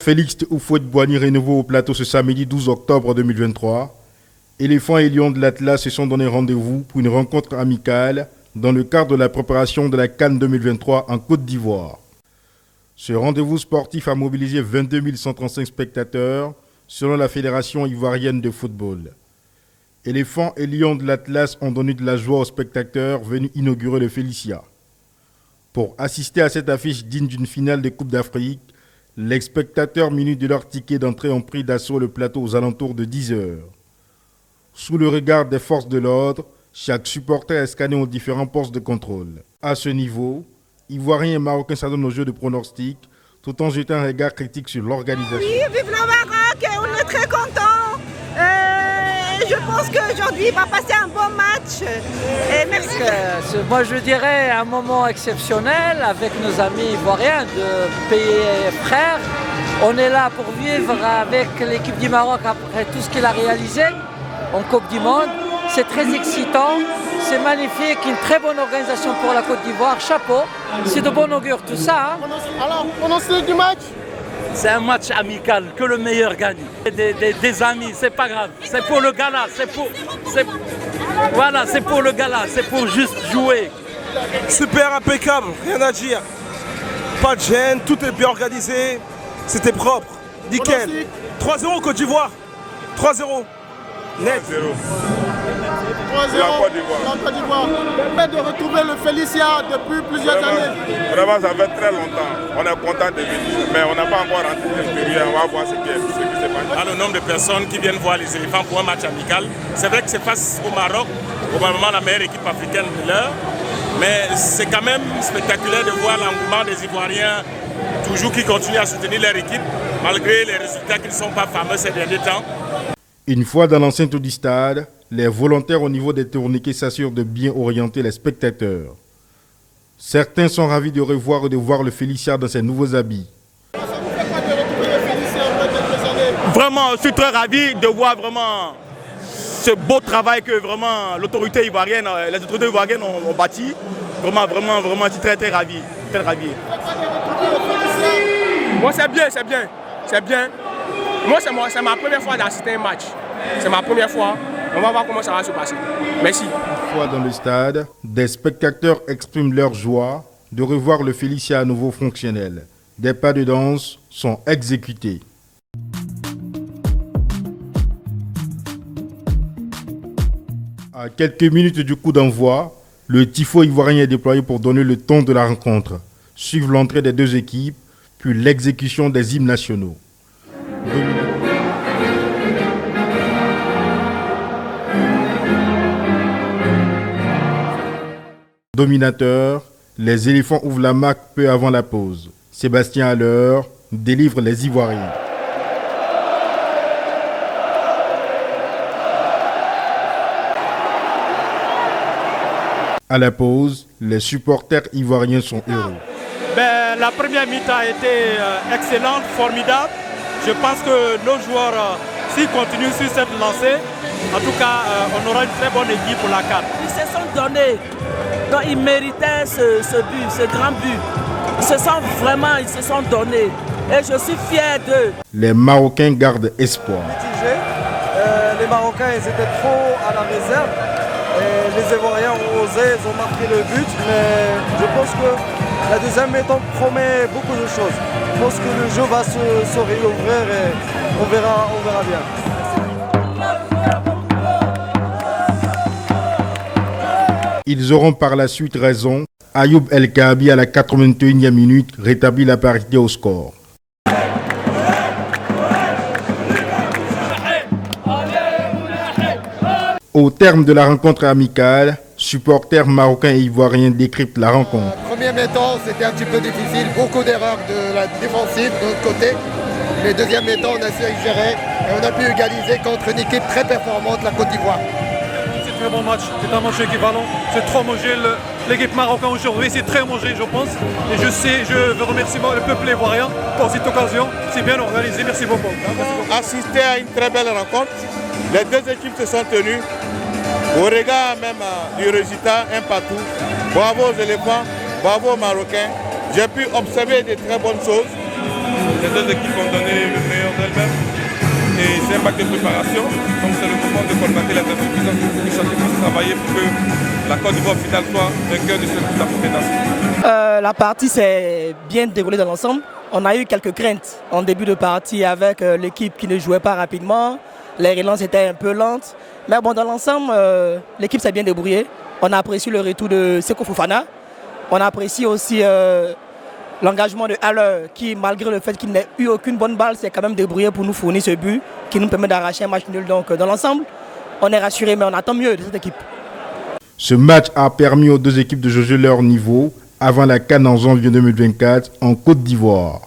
Félix Houphouët-Boigny renouveau au plateau ce samedi 12 octobre 2023. Éléphants et Lions de l'Atlas se sont donné rendez-vous pour une rencontre amicale dans le cadre de la préparation de la CAN 2023 en Côte d'Ivoire. Ce rendez-vous sportif a mobilisé 22 135 spectateurs selon la Fédération ivoirienne de football. Éléphants et Lions de l'Atlas ont donné de la joie aux spectateurs venus inaugurer le Félicia. Pour assister à cette affiche digne d'une finale de Coupe d'Afrique, les spectateurs munis de leur ticket d'entrée ont pris d'assaut le plateau aux alentours de 10 heures. Sous le regard des forces de l'ordre, chaque supporter est scanné aux différents postes de contrôle. À ce niveau, Ivoiriens et Marocains s'adonnent au jeu de pronostic, tout en jetant un regard critique sur l'organisation. Oui, vive le Maroc, on est très contents. Je pense qu'aujourd'hui, il va passer un bon match. Et merci. Moi, je dirais un moment exceptionnel avec nos amis ivoiriens de pays frères. On est là pour vivre avec l'équipe du Maroc après tout ce qu'il a réalisé en Coupe du Monde. C'est très excitant, c'est magnifique, une très bonne organisation pour la Côte d'Ivoire. Chapeau, c'est de bon augure tout ça. Hein. Alors, pronostic du match? C'est un match amical, que le meilleur gagne. Des amis, c'est pas grave. C'est pour le gala, c'est pour le gala, c'est pour juste jouer. Super impeccable, rien à dire. Pas de gêne, tout est bien organisé. C'était propre, nickel. 3-0 Côte d'Ivoire. 3-0. Net. 3-0. La Côte d'Ivoire. De retrouver le Félicia depuis plusieurs années. Vraiment, ça fait très longtemps. On est content de venir, mais on n'a pas encore rentré l'intérieur. On va voir ce qui s'est passé. Le nombre de personnes qui viennent voir les éléphants pour un match amical, c'est vrai que c'est face au Maroc, probablement la meilleure équipe africaine de l'heure, mais c'est quand même spectaculaire de voir l'engouement des Ivoiriens, toujours qui continuent à soutenir leur équipe, malgré les résultats qui ne sont pas fameux ces derniers temps. Une fois dans l'enceinte du stade, les volontaires au niveau des tourniquets s'assurent de bien orienter les spectateurs. Certains sont ravis de revoir et de voir le Félicia dans ses nouveaux habits. Vraiment, je suis très ravi de voir vraiment ce beau travail que vraiment l'autorité ivoirienne, les autorités ivoiriennes ont bâti. Vraiment, je suis très ravi. Très ravi. Moi, c'est bien. Moi, c'est ma première fois d'assister à un match. C'est ma première fois. On va voir comment ça va se passer. Merci. Une fois dans le stade, des spectateurs expriment leur joie de revoir le Félicia à nouveau fonctionnel. Des pas de danse sont exécutés. À quelques minutes du coup d'envoi, le tifo ivoirien est déployé pour donner le ton de la rencontre. Suivent l'entrée des deux équipes, puis l'exécution des hymnes nationaux. Dominateur, les éléphants ouvrent la marque peu avant la pause. Sébastien Haller délivre les Ivoiriens. À la pause, les supporters ivoiriens sont heureux. La première mi-temps a été excellente, formidable. Je pense que nos joueurs, s'ils continuent sur cette lancée, en tout cas, on aura une très bonne équipe pour la CAN. Ils se sont donnés, donc ils méritaient ce but, ce grand but. Ils se sont donnés. Et je suis fier d'eux. Les Marocains gardent espoir. Les Marocains, ils étaient trop à la réserve. Et les Ivoiriens ont osé, ils ont marqué le but. Mais je pense que la deuxième mi-temps promet beaucoup de choses. Je pense que le jeu va se réouvrir et on verra bien. Ils auront par la suite raison. Ayoub El Kaabi à la 81e minute rétablit la parité au score. Au terme de la rencontre amicale, supporters marocains et ivoiriens décryptent la rencontre. Premier mi-temps, c'était un petit peu difficile, beaucoup d'erreurs de la défensive de notre côté. Mais deuxième mi-temps, on a su gérer et on a pu égaliser contre une équipe très performante, la Côte d'Ivoire. C'est un très bon match, c'est un match équivalent, c'est trop homogène. L'équipe marocaine aujourd'hui, c'est très homogène, je pense. Et je veux remercier le peuple ivoirien pour cette occasion. C'est bien organisé, merci beaucoup. Assister à une très belle rencontre. Les deux équipes se sont tenues. Au regard même du résultat, un partout. Bravo aux éléphants, bravo aux Marocains. J'ai pu observer de très bonnes choses. Les deux équipes ont donné le meilleur d'elles-mêmes. Et c'est un match de préparation. Donc c'est le moment de colmater les insuffisances et chacun puisse travailler pour que la Côte d'Ivoire finale soit vainqueur de cette confédération. La partie s'est bien déroulée dans l'ensemble. On a eu quelques craintes en début de partie avec l'équipe qui ne jouait pas rapidement. Les relances étaient un peu lentes. Mais bon, dans l'ensemble, l'équipe s'est bien débrouillée. On a apprécié le retour de Seko Fofana. On apprécie aussi l'engagement de Haller qui, malgré le fait qu'il n'ait eu aucune bonne balle, s'est quand même débrouillé pour nous fournir ce but qui nous permet d'arracher un match nul. Donc dans l'ensemble, on est rassuré, mais on attend mieux de cette équipe. Ce match a permis aux deux équipes de jauger leur niveau avant la CAN en janvier 2024 en Côte d'Ivoire.